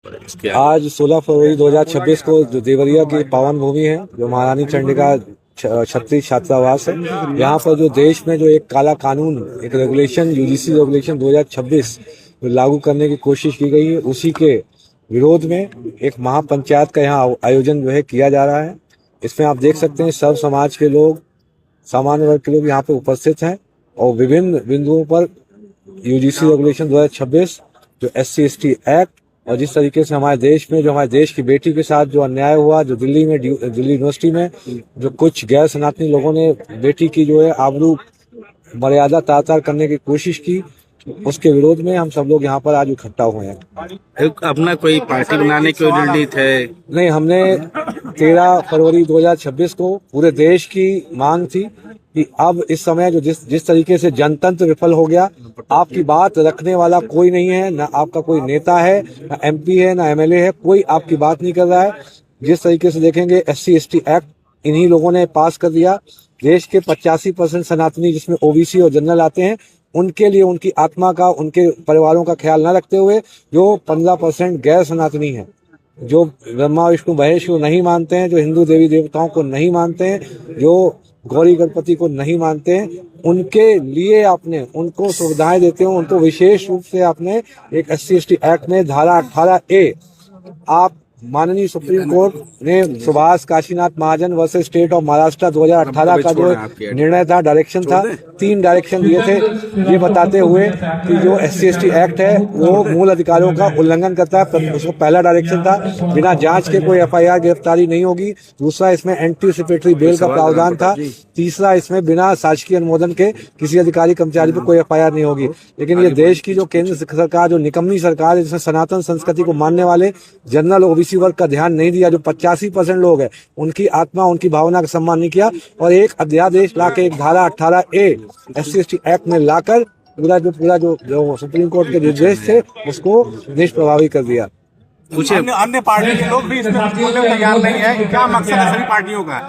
आज 16 फरवरी 2026 को जो देवरिया की पावन भूमि है, जो महारानी चंडिका छत्री छात्रावास है, यहाँ पर जो देश में जो एक काला कानून, एक रेगुलेशन, यूजीसी रेगुलेशन 2026 लागू करने की कोशिश की गई है, उसी के विरोध में एक महापंचायत का यहाँ आयोजन जो है किया जा रहा है। इसमें आप देख सकते हैं सब समाज के लोग, सामान्य वर्ग के लोग यहाँ पे उपस्थित हैं और विभिन्न बिंदुओं पर यूजीसी रेगुलेशन 2026 जो SC/ST एक्ट और जिस तरीके से हमारे देश में, जो हमारे देश की बेटी के साथ जो अन्याय हुआ, जो दिल्ली यूनिवर्सिटी में जो कुछ गैर सनातनी लोगों ने बेटी की जो है आबरू मर्यादा तार करने की कोशिश की, उसके विरोध में हम सब लोग यहाँ पर आज इकट्ठा हुए हैं। अपना कोई पार्टी बनाने की रणनीति है? नहीं, हमने 13 फरवरी 2026 को पूरे देश की मांग थी कि अब इस समय जो जिस तरीके से जनतंत्र विफल हो गया, आपकी बात रखने वाला कोई नहीं है, ना आपका कोई नेता है, ना MP है, ना MLA है, कोई आपकी बात नहीं कर रहा है। जिस तरीके से देखेंगे SC/ST एक्ट इन्हीं लोगों ने पास कर दिया। देश के 85% सनातनी, जिसमें OBC और जनरल आते हैं, उनके लिए उनकी आत्मा का, उनके परिवारों का ख्याल न रखते हुए जो 15% गैर सनातनी है, जो ब्रह्मा विष्णु महेश को नहीं मानते हैं, जो हिंदू देवी देवताओं को नहीं मानते हैं, जो गौरी गणपति को नहीं मानते हैं, उनके लिए आपने उनको सुविधाएं देते हो, उनको विशेष रूप से आपने एक SC/ST एक्ट में धारा 18A, आप माननीय सुप्रीम कोर्ट ने सुभाष काशीनाथ महाजन वर्सेस स्टेट ऑफ महाराष्ट्र 2018 का जो निर्णय था, डायरेक्शन था, 3 डायरेक्शन दिए थे, ये बताते हुए कि जो SC/ST एक्ट है वो मूल अधिकारों का उल्लंघन करता है। उसको पहला डायरेक्शन था, बिना जांच के कोई FIR गिरफ्तारी नहीं होगी। दूसरा, इसमें एंटीसिपेटरी बेल का प्रावधान था। तीसरा, इसमें बिना शासकीय अनुमोदन के किसी अधिकारी कर्मचारी पर कोई FIR नहीं होगी। लेकिन ये देश की जो केंद्र सरकार, जो निकम्मी सरकार है, जिसमें सनातन संस्कृति को मानने वाले जनरल OBC वर्ग का ध्यान नहीं दिया, जो 85% लोग हैं, उनकी आत्मा, उनकी भावना का सम्मान नहीं किया और एक अध्यादेश लाके, एक धारा 18A SC/ST एक्ट में लाकर पूरा जो सुप्रीम कोर्ट के निर्देश थे उसको निष्प्रभावी कर दिया। अन्य पार्टी के लोग भी इसमें बोलने को तैयार नहीं है। क्या मकसद है सभी पार्टियों का?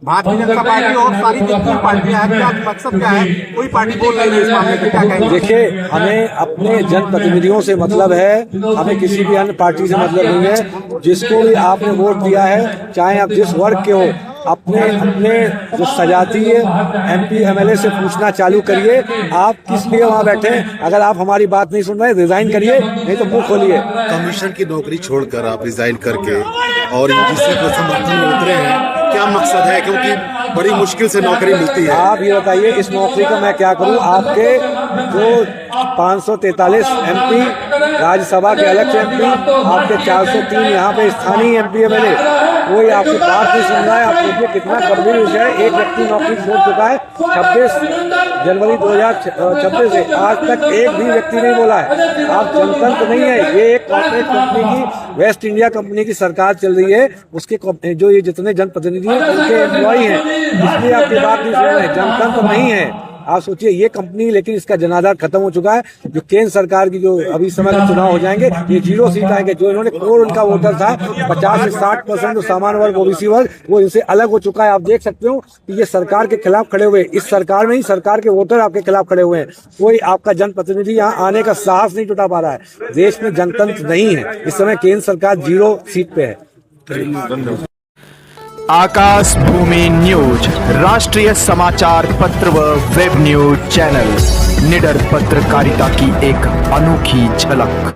भारतीय जनता पार्टी और सारी जितनी पार्टियां हैं, क्या मकसद क्या है? कोई पार्टी बोल रही है इस मामले में, क्या कहेंगे? देखिए, हमें अपने जनप्रतिनिधियों से मतलब है, हमें किसी भी अन्य पार्टी से मतलब नहीं है। जिसको भी आपने वोट दिया है, चाहे आप जिस वर्ग के हो, अपने जो सजातीय MP MLA से पूछना चालू करिए, आप किस लिए वहाँ बैठे हैं। अगर आप हमारी बात नहीं सुन रहे, रिजाइन करिए, नहीं तो मुंह खोलिए। कमीशन की नौकरी छोड़कर आप रिजाइन करके और यूजीसी को समर्थन में उतरे हैं, क्या मकसद है? क्योंकि बड़ी मुश्किल से नौकरी मिलती है। आप ये बताइए, इस नौकरी का मैं क्या करूं? आपके जो 543 MP राज्यसभा के अलग MP, आपके 403 यहाँ पे स्थानीय MP MLA, कोई आपकी बात नहीं सुन रहा है। आप सोचिए कितना गंभीर विषय है। एक व्यक्ति नौकरी छोड़ चुका है 26 जनवरी 2026 से आज तक एक भी व्यक्ति नहीं बोला है। आप जनतंत्र नहीं है, ये एक कॉर्पोरेट कंपनी की, वेस्ट इंडिया कंपनी की सरकार चल रही है। उसके जो ये जितने जनप्रतिनिधि हैं, उनके एम्प्लॉई हैं, इसलिए आपकी बात नहीं सुन रहे। जनतंत्र नहीं है। आप सोचिए, ये कंपनी, लेकिन इसका जनाधार खत्म हो चुका है। जो केंद्र सरकार की जो अभी समय में चुनाव हो जाएंगे, ये 0 सीट आएंगे। जो इन्होंने कोर उनका वोटर था 50 से 60% जो सामान्य वर्ग OBC वर्ग, वो इनसे अलग हो चुका है। आप देख सकते हो कि ये सरकार के खिलाफ खड़े हुए, इस सरकार में ही सरकार के वोटर आपके खिलाफ खड़े हुए हैं। कोई आपका जनप्रतिनिधि यहाँ आने का साहस नहीं जुटा पा रहा है। देश में जनतंत्र नहीं है। इस समय केंद्र सरकार 0 सीट पे है। आकाश भूमि न्यूज, राष्ट्रीय समाचार पत्र व वेब न्यूज चैनल, निडर पत्रकारिता की एक अनोखी झलक।